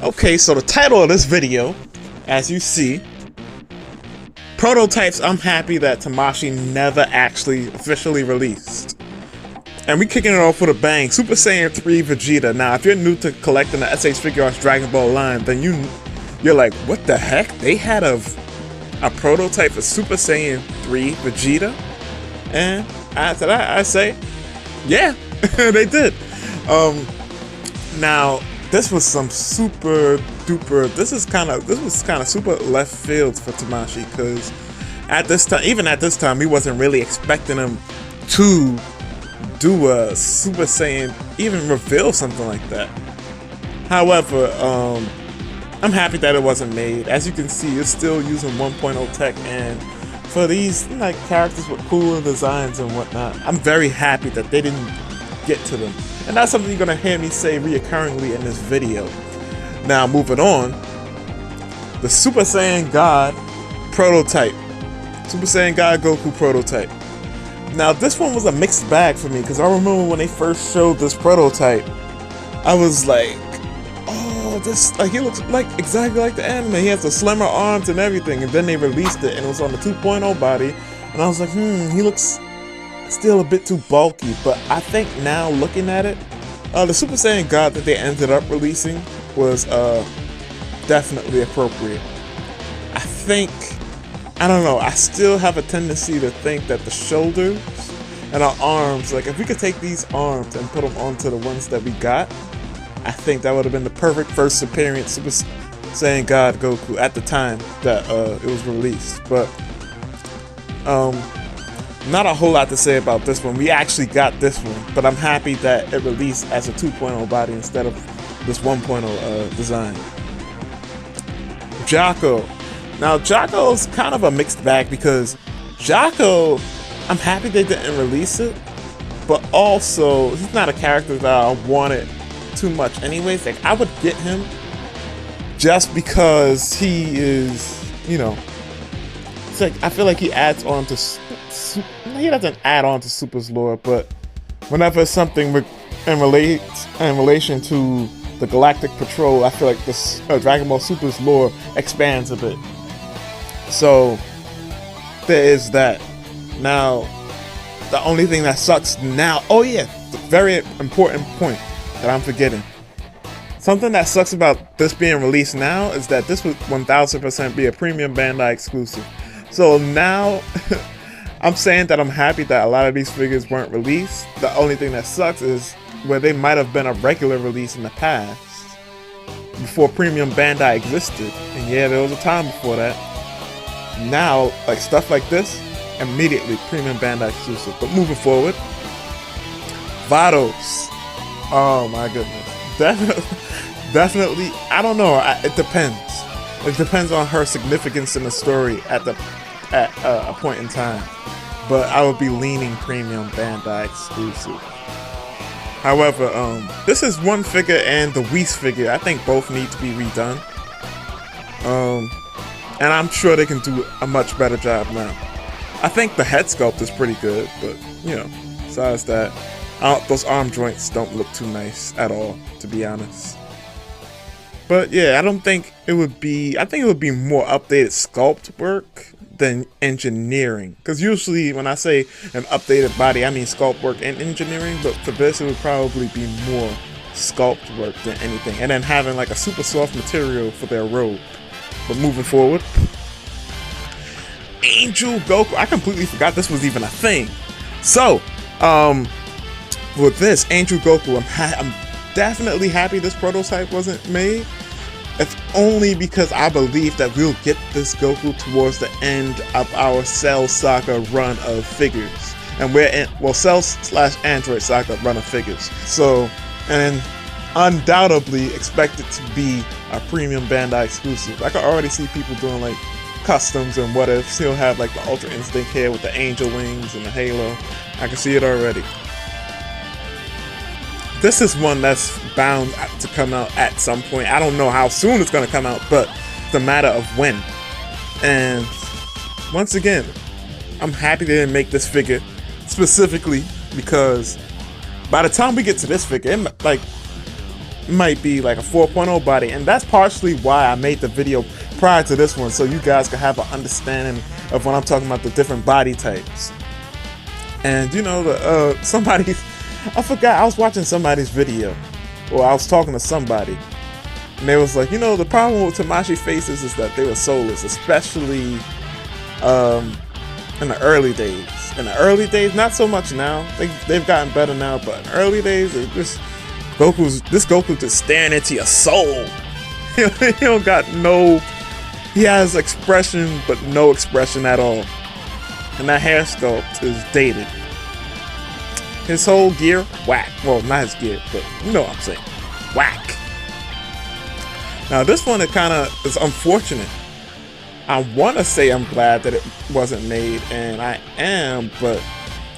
Okay, so the title of this video, as you see, prototypes I'm happy that Tamashii never actually officially released. And we kicking it off with a bang. Super Saiyan 3 Vegeta. Now, if you're new to collecting the S.H.Figuarts Dragon Ball line, then you're like, what the heck? They had a prototype for Super Saiyan 3 Vegeta? And after that, I say, yeah, they did. Now, this was some super duper. This was kind of super left field for Tamashii, because at this time, even at this time, we wasn't really expecting him to do a Super Saiyan, even reveal something like that. However, I'm happy that it wasn't made. As you can see, it's still using 1.0 tech, and for these like characters with cooler designs and whatnot, I'm very happy that they didn't get to them. And that's something you're gonna hear me say reoccurringly in this video. Now, moving on, the Super Saiyan God prototype. Super Saiyan God Goku prototype. Now, this one was a mixed bag for me, because I remember when they first showed this prototype, I was like, oh, this, like, he looks like exactly like the anime. He has the slimmer arms and everything, and then they released it, and it was on the 2.0 body, and I was like, he looks still a bit too bulky. But I think now, looking at it, the Super Saiyan God that they ended up releasing was definitely appropriate. I don't know, I still have a tendency to think that the shoulders and our arms, like if we could take these arms and put them onto the ones that we got, I think that would have been the perfect first appearance Super Saiyan God Goku at the time that it was released. But not a whole lot to say about this one. We actually got this one, but I'm happy that it released as a 2.0 body instead of this 1.0 design. Jaco. Now, Jaco's kind of a mixed bag, because Jaco, I'm happy they didn't release it, but also he's not a character that I wanted too much anyways. Like, I would get him just because he is, you know, it's like, I feel like he adds on to, he doesn't add on to Super's lore, but whenever something in relation to the Galactic Patrol, I feel like this Dragon Ball Super's lore expands a bit. So there is that. Now, the only thing that sucks now, oh yeah, the very important point that I'm forgetting. Something that sucks about this being released now is that this would 1000% be a premium Bandai exclusive. So now, I'm saying that I'm happy that a lot of these figures weren't released. The only thing that sucks is where they might have been a regular release in the past, before premium Bandai existed. And yeah, there was a time before that. Now, like stuff like this, immediately premium Bandai exclusive. But moving forward, Vados. Oh my goodness, definitely. I don't know. It depends. It depends on her significance in the story at a point in time. But I would be leaning premium Bandai exclusive. However, this is one figure and the Whis figure. I think both need to be redone. And I'm sure they can do a much better job now. I think the head sculpt is pretty good, but, you know, besides that, those arm joints don't look too nice at all, to be honest. But yeah, I think it would be more updated sculpt work than engineering. Because usually when I say an updated body, I mean sculpt work and engineering, but for this it would probably be more sculpt work than anything. And then having like a super soft material for their robe. But moving forward, Angel Goku. I completely forgot this was even a thing. So, with this Angel Goku, I'm definitely happy this prototype wasn't made. If only because I believe that we'll get this Goku towards the end of our Cell Saga run of figures, and we're in Cell/Android Saga run of figures. So, and undoubtedly expect it to be a premium Bandai exclusive. I can already see people doing like customs and what ifs. He'll have like the Ultra Instinct here with the angel wings and the halo. I can see it already. This is one that's bound to come out at some point. I don't know how soon it's going to come out, but it's a matter of when. And once again, I'm happy they didn't make this figure specifically, because by the time we get to this figure, like might be like a 4.0 body, and that's partially why I made the video prior to this one, so you guys could have an understanding of when I'm talking about the different body types. And you know, I forgot, I was watching somebody's video, or I was talking to somebody, and they was like, you know, the problem with Tamashii faces is that they were soulless, especially in the early days. In the early days, not so much now. They've gotten better now, but in the early days, this Goku just staring into your soul. He don't got no. He has expression, but no expression at all. And that hair sculpt is dated. His whole gear, whack. Well, not his gear, but you know what I'm saying. Whack. Now this one, it kind of is unfortunate. I want to say I'm glad that it wasn't made, and I am, but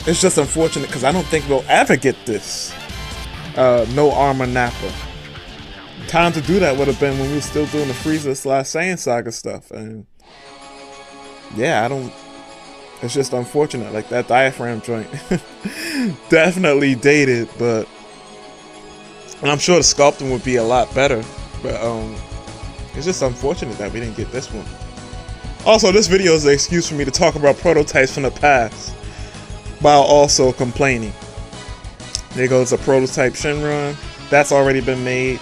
it's just unfortunate because I don't think we'll ever get this. No Armorless Nappa. Time to do that would have been when we were still doing the Frieza / Saiyan saga stuff, and yeah, it's just unfortunate. Like that diaphragm joint, definitely dated, but and I'm sure the sculpting would be a lot better, but it's just unfortunate that we didn't get this one. Also, this video is an excuse for me to talk about prototypes from the past while also complaining. There goes a prototype Shenron. That's already been made.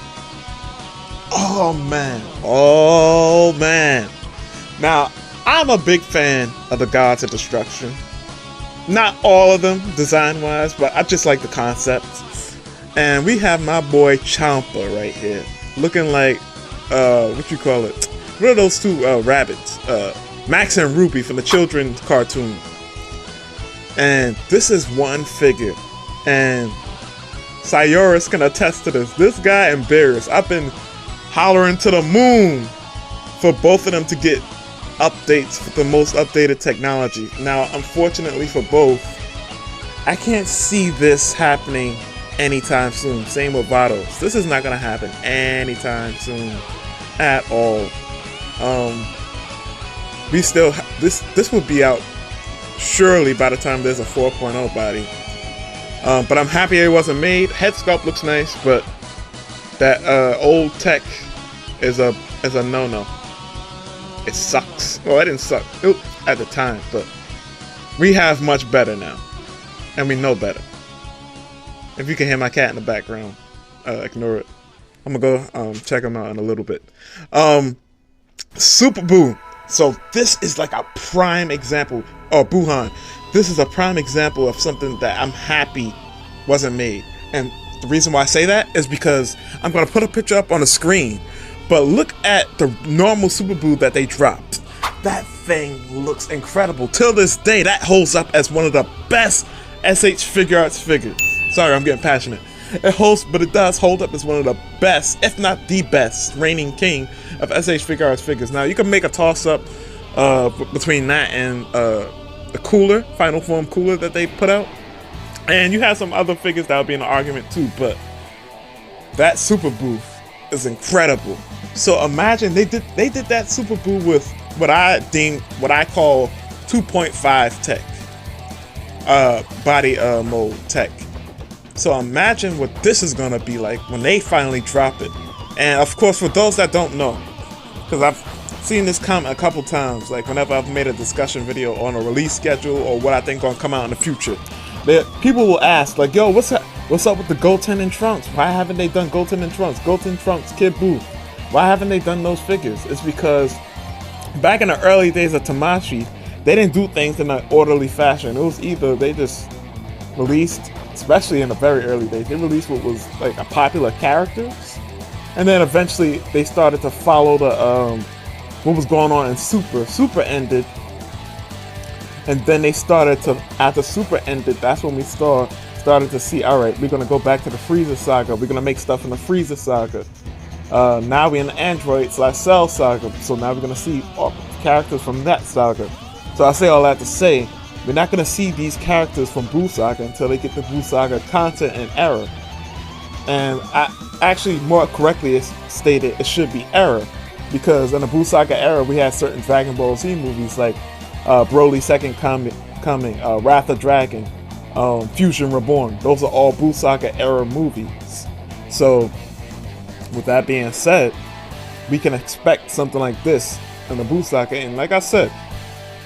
Oh man. Oh man. Now, I'm a big fan of the Gods of Destruction. Not all of them design-wise, but I just like the concepts. And we have my boy Champa right here. Looking like, what you call it? What are those two rabbits? Max and Ruby from the children's cartoon. And this is one figure. And Cyrus can attest to this. This guy and Beerus, I've been hollering to the moon for both of them to get updates for the most updated technology. Now, unfortunately for both, I can't see this happening anytime soon. Same with Vados. This is not going to happen anytime soon at all. We still this will be out surely by the time there's a 4.0 body. But I'm happy it wasn't made. Head sculpt looks nice, but that old tech is a no-no. It sucks. Well, it didn't suck at the time, but we have much better now, and we know better. If you can hear my cat in the background, ignore it. I'm gonna go check him out in a little bit. Super Buu. So this is like a prime example, or Buhan. This is a prime example of something that I'm happy wasn't made. And the reason why I say that is because I'm gonna put a picture up on the screen. But look at the normal Super Buu that they dropped. That thing looks incredible. Till this day, that holds up as one of the best S.H.Figuarts figures. Sorry, I'm getting passionate. But it does hold up as one of the best, if not the best, reigning king of S.H.Figuarts figures. Now, you can make a toss-up between that and the cooler, Final Form cooler that they put out. And you have some other figures that would be in an argument too, but that Super Buu is incredible. So imagine they did that Super Buu with what I call 2.5 tech, body mode tech. So imagine what this is gonna be like when they finally drop it. And of course, for those that don't know, because I've seen this comment a couple times, like whenever I've made a discussion video on a release schedule or what I think gonna come out in the future, people will ask like, yo, what's up with the Goten and Trunks? Why haven't they done Goten and Trunks? Goten, Trunks, Kid Buu. Why haven't they done those figures? It's because back in the early days of Tamashii, they didn't do things in an orderly fashion. It was either they just released, especially in the very early days, they released what was like a popular characters, and then eventually they started to follow the what was going on in Super. Super ended, and then they started to, after Super ended, that's when we started to see, all right, we're gonna go back to the Frieza saga. We're gonna make stuff in the Frieza saga. Now we're in the Android / Cell saga, so now we're gonna see characters from that saga. So I say all that to say, we're not gonna see these characters from Buu saga until they get the Buu saga content and era. And I actually, more correctly, it's stated it should be era, because in the Buu saga era we had certain Dragon Ball Z movies like Broly's Second Coming, Wrath of Dragon, Fusion Reborn. Those are all Buu saga era movies. So With that being said, we can expect something like this in the Buu saga, and like I said,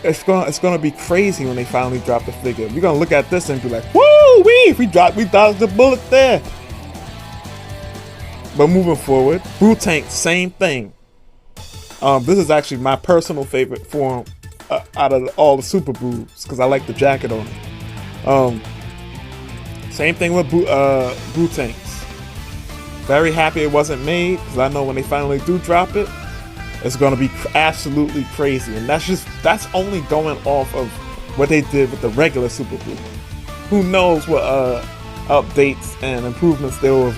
it's gonna be crazy when they finally drop the figure. We're gonna look at this and be like, woo wee! We dodged the bullet there. But moving forward, Buu Tank, same thing. This is actually my personal favorite form out of all the Super Boos because I like the jacket on it. Same thing with Buu Tanks. Very happy it wasn't made because I know when they finally do drop it, it's gonna be absolutely crazy, and that's only going off of what they did with the regular Super Buu. Who knows what updates and improvements they will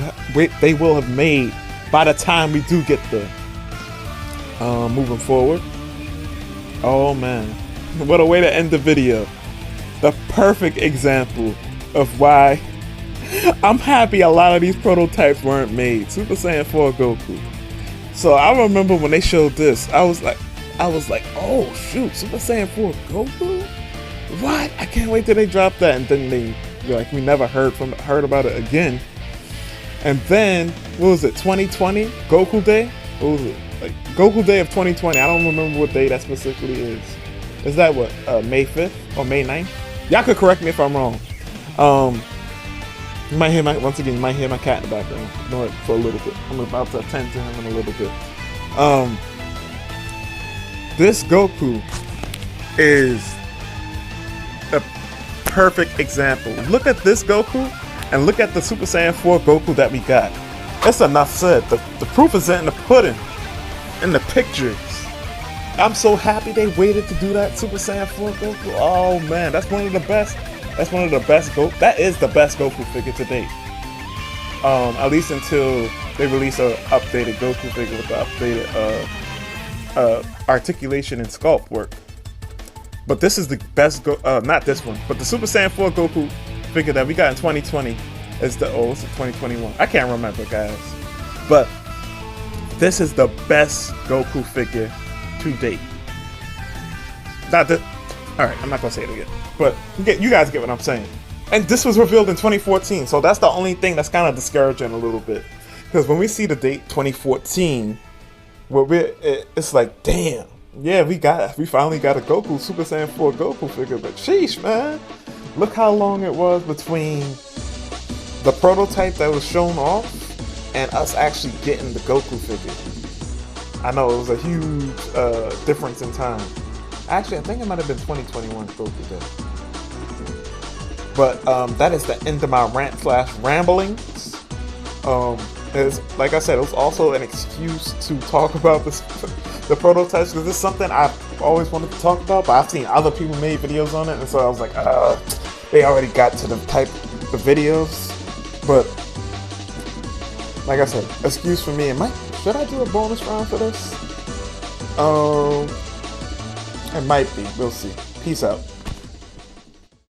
have made by the time we do get there. Moving forward. Oh man, what a way to end the video. The perfect example of why I'm happy a lot of these prototypes weren't made. Super Saiyan 4 Goku. So I remember when they showed this, I was like, oh shoot, Super Saiyan 4 Goku? What? I can't wait till they drop that. And then we never heard about it again. And then, what was it, 2020? Goku Day? What was it? Like Goku Day of 2020. I don't remember what day that specifically is. Is that what, May 5th or May 9th? Y'all could correct me if I'm wrong. You might hear my cat in the background. Ignore it for a little bit. I'm about to attend to him in a little bit. This Goku is a perfect example. Look at this Goku and look at the Super Saiyan 4 Goku that we got. It's enough said. The proof is in the pudding, in the pictures. I'm so happy they waited to do that Super Saiyan 4 Goku. Oh man, that's one of the best. That's one of the best Goku. That is the best Goku figure to date. At least until they release a updated Goku figure with the updated articulation and sculpt work. But this is the best not this one, but the Super Saiyan 4 Goku figure that we got in 2020 is it's 2021. I can't remember, guys. But this is the best Goku figure to date. Alright, I'm not gonna say it again. But you guys get what I'm saying. And this was revealed in 2014, so that's the only thing that's kind of discouraging a little bit. Because when we see the date 2014, it's like, damn, yeah, we finally got a Goku, Super Saiyan 4 Goku figure, but sheesh, man. Look how long it was between the prototype that was shown off and us actually getting the Goku figure. I know it was a huge difference in time. Actually, I think it might have been 2021 Goku Day. But that is the end of my rant/ramblings. Like I said, it was also an excuse to talk about the prototypes because it's something I've always wanted to talk about, but I've seen other people made videos on it, and so I was like, they already got to the type of videos. But like I said, excuse for me. Should I do a bonus round for this? It might be. We'll see. Peace out.